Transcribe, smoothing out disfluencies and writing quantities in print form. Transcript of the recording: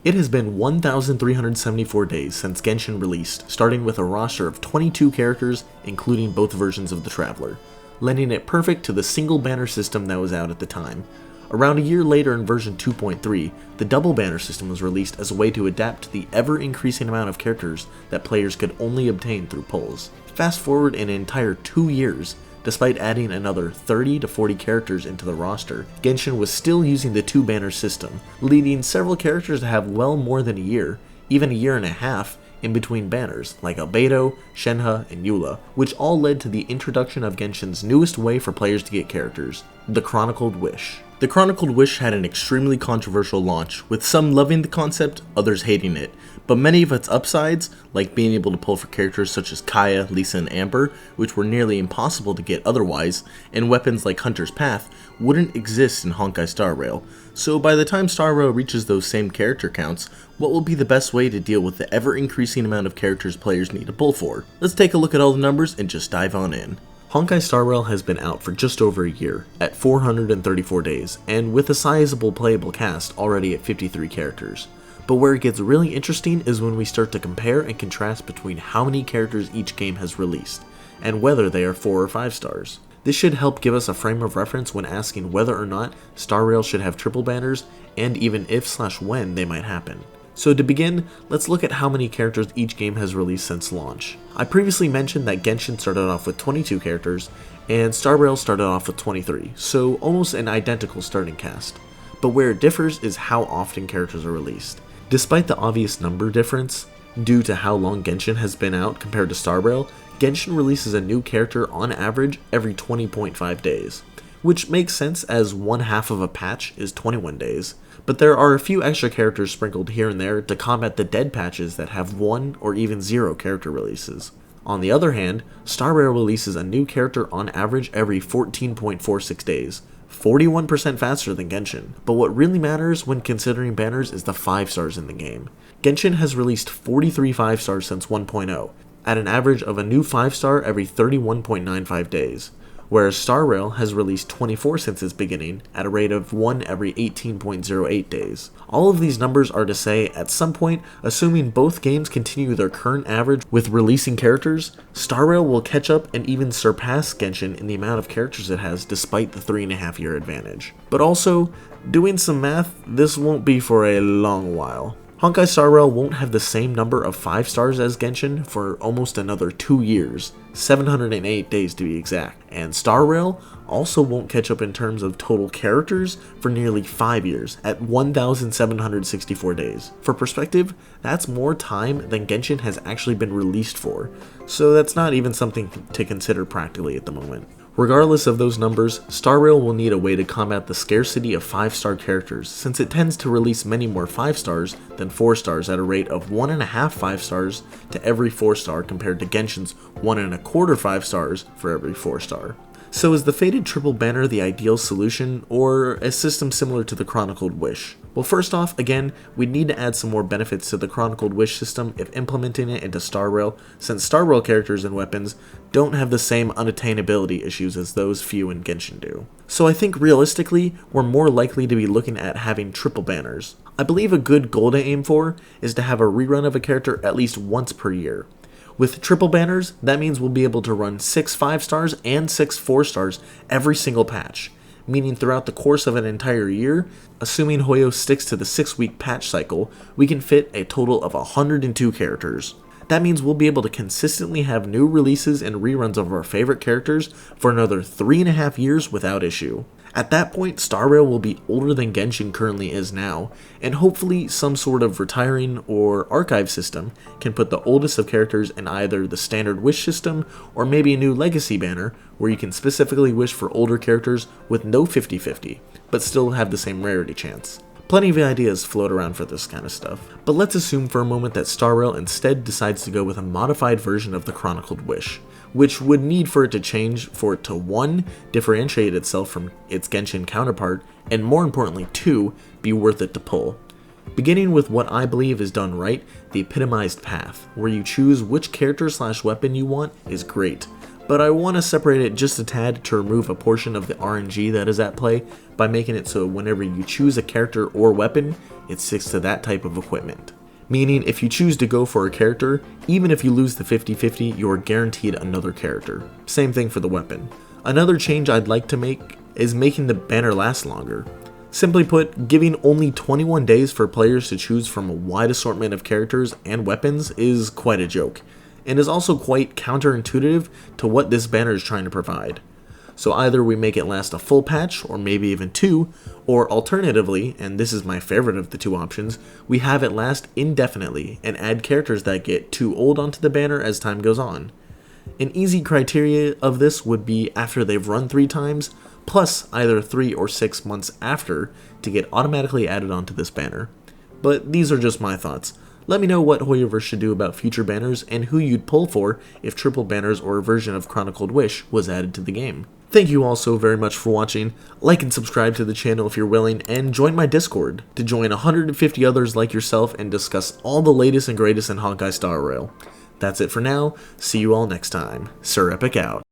It has been 1,374 days since Genshin released, starting with a roster of 22 characters, including both versions of the Traveler, lending it perfect to the single banner system that was out at the time. Around a year later in version 2.3, the double banner system was released as a way to adapt to the ever-increasing amount of characters that players could only obtain through pulls. Fast forward an entire 2 years, despite adding another 30 to 40 characters into the roster, Genshin was still using the 2-banner system, leading several characters to have well more than a year, even a year and a half, in between banners, like Albedo, Shenhe, and Eula, which all led to the introduction of Genshin's newest way for players to get characters, the Chronicled Wish. The Chronicled Wish had an extremely controversial launch, with some loving the concept, others hating it, but many of its upsides, like being able to pull for characters such as Kaya, Lisa, and Amber, which were nearly impossible to get otherwise, and weapons like Hunter's Path, wouldn't exist in Honkai starrail. So by the time starrail reaches those same character counts, what will be the best way to deal with the ever-increasing amount of characters players need to pull for? Let's take a look at all the numbers and just dive on in. Honkai starrail has been out for just over a year, at 434 days, and with a sizable playable cast already at 53 characters. But where it gets really interesting is when we start to compare and contrast between how many characters each game has released, and whether they are 4 or 5 stars. This should help give us a frame of reference when asking whether or not starrail should have triple banners, and even if/when they might happen. So to begin, let's look at how many characters each game has released since launch. I previously mentioned that Genshin started off with 22 characters, and starrail started off with 23, so almost an identical starting cast. But where it differs is how often characters are released. Despite the obvious number difference, due to how long Genshin has been out compared to starrail, Genshin releases a new character on average every 20.5 days, which makes sense as one half of a patch is 21 days. But there are a few extra characters sprinkled here and there to combat the dead patches that have 1 or even 0 character releases. On the other hand, starrail releases a new character on average every 14.46 days, 41% faster than Genshin. But what really matters when considering banners is the 5 stars in the game. Genshin has released 43 5 stars since 1.0, at an average of a new 5 star every 31.95 days. Whereas starrail has released 24 since its beginning, at a rate of 1 every 18.08 days. All of these numbers are to say, at some point, assuming both games continue their current average with releasing characters, starrail will catch up and even surpass Genshin in the amount of characters it has despite the 3.5 year advantage. But also, doing some math, this won't be for a long while. Honkai starrail won't have the same number of 5 stars as Genshin for almost another 2 years, 708 days to be exact, and starrail also won't catch up in terms of total characters for nearly 5 years, at 1,764 days. For perspective, that's more time than Genshin has actually been released for, so that's not even something to consider practically at the moment. Regardless of those numbers, starrail will need a way to combat the scarcity of 5-star characters, since it tends to release many more 5 stars than 4 stars at a rate of 1.5 5 stars to every 4 star compared to Genshin's 1.25 5 stars for every 4 star. So is the Fated Triple Banner the ideal solution, or a system similar to the Chronicled Wish? Well, first off, again, we'd need to add some more benefits to the Chronicled Wish system if implementing it into starrail, since starrail characters and weapons don't have the same unattainability issues as those few in Genshin do. So I think realistically, we're more likely to be looking at having triple banners. I believe a good goal to aim for is to have a rerun of a character at least once per year. With triple banners, that means we'll be able to run 6 5 stars and 6 4 stars every single patch, meaning throughout the course of an entire year, assuming Hoyo sticks to the 6-week patch cycle, we can fit a total of 102 characters. That means we'll be able to consistently have new releases and reruns of our favorite characters for another 3.5 years without issue. At that point, starrail will be older than Genshin currently is now, and hopefully some sort of retiring or archive system can put the oldest of characters in either the standard wish system or maybe a new legacy banner where you can specifically wish for older characters with no 50-50, but still have the same rarity chance. Plenty of ideas float around for this kind of stuff, but let's assume for a moment that starrail instead decides to go with a modified version of the Chronicled Wish, which would need for it to change for it to 1. Differentiate itself from its Genshin counterpart, and more importantly 2. Be worth it to pull. Beginning with what I believe is done right, the epitomized path, where you choose which character/weapon you want, is great, but I want to separate it just a tad to remove a portion of the RNG that is at play by making it so whenever you choose a character or weapon, it sticks to that type of equipment. Meaning, if you choose to go for a character, even if you lose the 50-50, you're guaranteed another character. Same thing for the weapon. Another change I'd like to make is making the banner last longer. Simply put, giving only 21 days for players to choose from a wide assortment of characters and weapons is quite a joke, and is also quite counterintuitive to what this banner is trying to provide. So either we make it last a full patch, or maybe even 2, or alternatively, and this is my favorite of the 2 options, we have it last indefinitely and add characters that get too old onto the banner as time goes on. An easy criteria of this would be after they've run 3 times, plus either 3 or 6 months after to get automatically added onto this banner. But these are just my thoughts. Let me know what Hoyoverse should do about future banners and who you'd pull for if triple banners or a version of Chronicled Wish was added to the game. Thank you all so very much for watching. Like and subscribe to the channel if you're willing, and join my Discord to join 150 others like yourself and discuss all the latest and greatest in Honkai Star Rail. That's it for now. See you all next time. Sir Epic out.